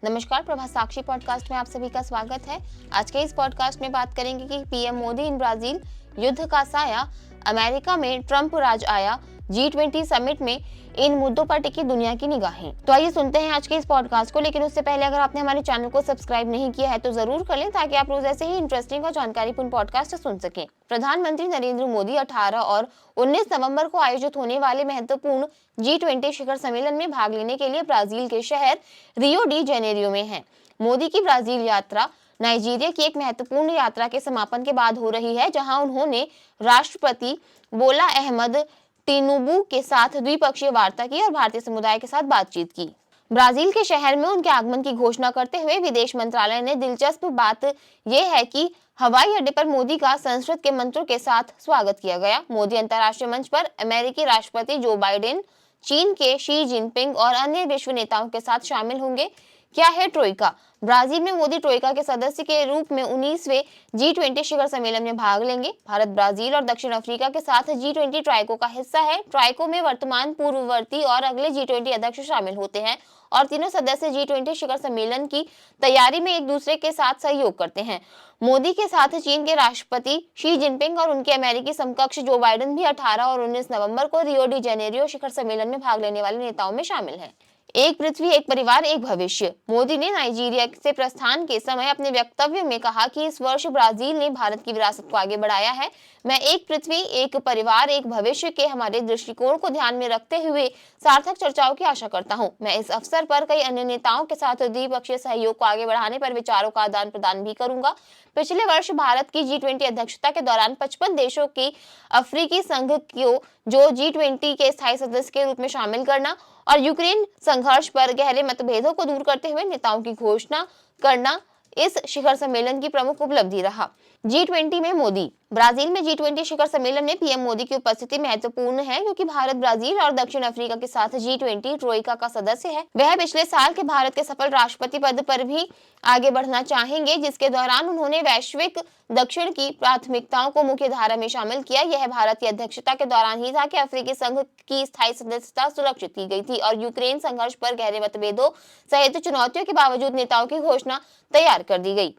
नमस्कार, प्रभा साक्षी पॉडकास्ट में आप सभी का स्वागत है। आज के इस पॉडकास्ट में बात करेंगे कि पीएम मोदी इन ब्राजील, युद्ध का साया, अमेरिका में ट्रंप राज आया, G20 समिट में इन मुद्दों पर टिकी दुनिया की निगाहें। तो आइए सुनते हैं आज के इस पॉडकास्ट को। लेकिन उससे पहले अगर आपने हमारे चैनल को सब्सक्राइब नहीं किया है तो जरूर कर लें, ताकि आप रोज ऐसे ही इंटरेस्टिंग और जानकारीपूर्ण पॉडकास्ट सुन सकें। प्रधानमंत्री नरेंद्र मोदी 18 और 19 नवंबर को आयोजित होने वाले महत्वपूर्ण G20 शिखर सम्मेलन में भाग लेने के लिए ब्राजील के शहर रियो डी जेनेरियो में हैं। मोदी की ब्राजील यात्रा नाइजीरिया की एक महत्वपूर्ण यात्रा के समापन के बाद हो रही है, जहां उन्होंने राष्ट्रपति बोला अहमद टिनुबू के साथ द्विपक्षीय वार्ता की और भारतीय समुदाय के साथ बातचीत की। ब्राजील के शहर में उनके आगमन की घोषणा करते हुए विदेश मंत्रालय ने दिलचस्प बात यह है कि हवाई अड्डे पर मोदी का संस्कृत के मंत्रों के साथ स्वागत किया गया। मोदी अंतर्राष्ट्रीय मंच पर अमेरिकी राष्ट्रपति जो बाइडेन, चीन के शी जिनपिंग और अन्य विश्व नेताओं के साथ शामिल होंगे। क्या है ट्रोइका? ब्राजील में मोदी ट्रोइका के सदस्य के रूप में 19वें G20 शिखर सम्मेलन में भाग लेंगे। भारत, ब्राजील और दक्षिण अफ्रीका के साथ G20 ट्राइको का हिस्सा है। ट्राइको में वर्तमान, पूर्ववर्ती और अगले G20 अध्यक्ष शामिल होते हैं और तीनों सदस्य G20 शिखर सम्मेलन की तैयारी में एक दूसरे के साथ सहयोग करते हैं। मोदी के साथ चीन के राष्ट्रपति शी जिनपिंग और उनके अमेरिकी समकक्ष जो बाइडेन भी 18 और 19 नवंबर को रियो डी जेनेरियो शिखर सम्मेलन में भाग लेने वाले नेताओं में शामिल हैं। एक पृथ्वी, एक परिवार, एक भविष्य। मोदी ने नाइजीरिया से प्रस्थान के समय अपने वक्तव्य में कहा कि इस वर्ष ब्राजील ने भारत की विरासत को आगे बढ़ाया है। मैं एक पृथ्वी, एक परिवार, एक भविष्य के हमारे दृष्टिकोण को ध्यान में रखते हुए सार्थक चर्चाओं की आशा करता हूं। मैं इस अवसर पर कई अन्य नेताओं के साथ द्विपक्षीय सहयोग को आगे बढ़ाने पर विचारों का आदान प्रदान भी करूंगा। पिछले वर्ष भारत की G20 अध्यक्षता के दौरान 55 देशों की अफ्रीकी संघ को जो G20 के स्थायी सदस्य के रूप में शामिल करना और यूक्रेन संघर्ष पर गहरे मतभेदों को दूर करते हुए नेताओं की घोषणा करना इस शिखर सम्मेलन की प्रमुख उपलब्धि रहा। G20 में मोदी। ब्राजील में G20 शिखर सम्मेलन में पीएम मोदी की उपस्थिति महत्वपूर्ण है, क्योंकि भारत, ब्राजील और दक्षिण अफ्रीका के साथ G20 ट्रोइका का सदस्य है। वह पिछले साल के भारत के सफल राष्ट्रपति पद पर भी आगे बढ़ना चाहेंगे, जिसके दौरान उन्होंने वैश्विक दक्षिण की प्राथमिकताओं को मुख्य धारा में शामिल किया। यह भारत की अध्यक्षता के दौरान ही था कि अफ्रीकी संघ की स्थायी सदस्यता सुरक्षित की गई थी और यूक्रेन संघर्ष पर गहरे मतभेदों सहित चुनौतियों के बावजूद नेताओं की घोषणा तैयार कर दी गई।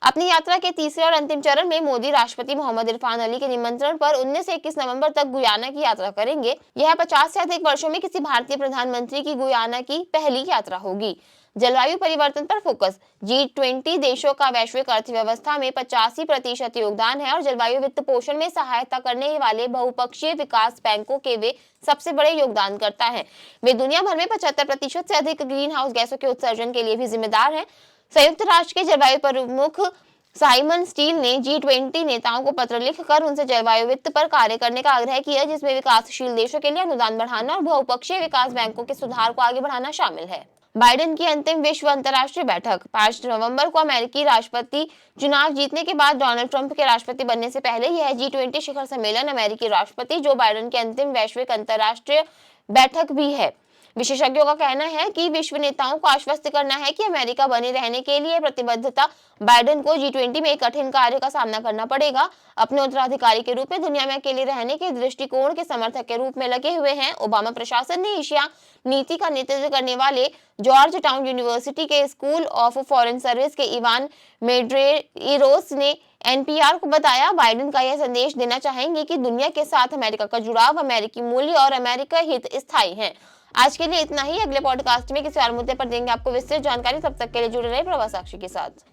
अपनी यात्रा के तीसरे और अंतिम चरण में मोदी राष्ट्रपति मोहम्मद इरफान अली के निमंत्रण पर 19 से 21 नवंबर तक गुयाना की यात्रा करेंगे। यह 50 से अधिक वर्षों में किसी भारतीय प्रधानमंत्री की गुयाना की पहली यात्रा होगी। जलवायु परिवर्तन पर फोकस। G20 देशों का वैश्विक अर्थव्यवस्था में 85% योगदान है और जलवायु वित्त पोषण में सहायता करने वाले बहुपक्षीय विकास बैंकों के वे सबसे बड़े योगदानकर्ता हैं। वे दुनिया भर में 75% से अधिक ग्रीन हाउस गैसों के उत्सर्जन के लिए भी जिम्मेदार हैं। संयुक्त राष्ट्र के जलवायु प्रमुख साइमन स्टील ने G20 नेताओं को पत्र लिखकर उनसे जलवायु वित्त पर कार्य करने का आग्रह किया, जिसमें विकासशील देशों के लिए अनुदान बढ़ाना और बहुपक्षीय विकास बैंकों के सुधार को आगे बढ़ाना शामिल है। बाइडेन की अंतिम विश्व अंतर्राष्ट्रीय बैठक। 5 नवंबर को अमेरिकी राष्ट्रपति चुनाव जीतने के बाद डोनाल्ड ट्रंप के राष्ट्रपति बनने से पहले यह G20 शिखर सम्मेलन अमेरिकी राष्ट्रपति जो बाइडेन की अंतिम वैश्विक अंतर्राष्ट्रीय बैठक भी है। विशेषज्ञों का कहना है कि विश्व नेताओं को आश्वस्त करना है कि अमेरिका बने रहने के लिए प्रतिबद्धता बाइडेन को G20 में एक कठिन कार्य का सामना करना पड़ेगा। अपने उत्तराधिकारी के रूप में दुनिया में अकेले रहने के दृष्टिकोण के समर्थक के रूप में लगे हुए हैं। ओबामा प्रशासन ने एशिया नीति का नेतृत्व करने वाले जॉर्ज टाउन यूनिवर्सिटी के स्कूल ऑफ फॉरेन सर्विस के इवान मेड्रेइरोस ने NPR को बताया, बाइडेन का यह संदेश देना चाहेंगे कि दुनिया के साथ अमेरिका का जुड़ाव, अमेरिकी मूल्य और अमेरिका हित स्थायी है। आज के लिए इतना ही। अगले पॉडकास्ट में किसी और मुद्दे पर देंगे आपको विस्तृत जानकारी। तब तक के लिए जुड़े रहे प्रभा साक्षी के साथ।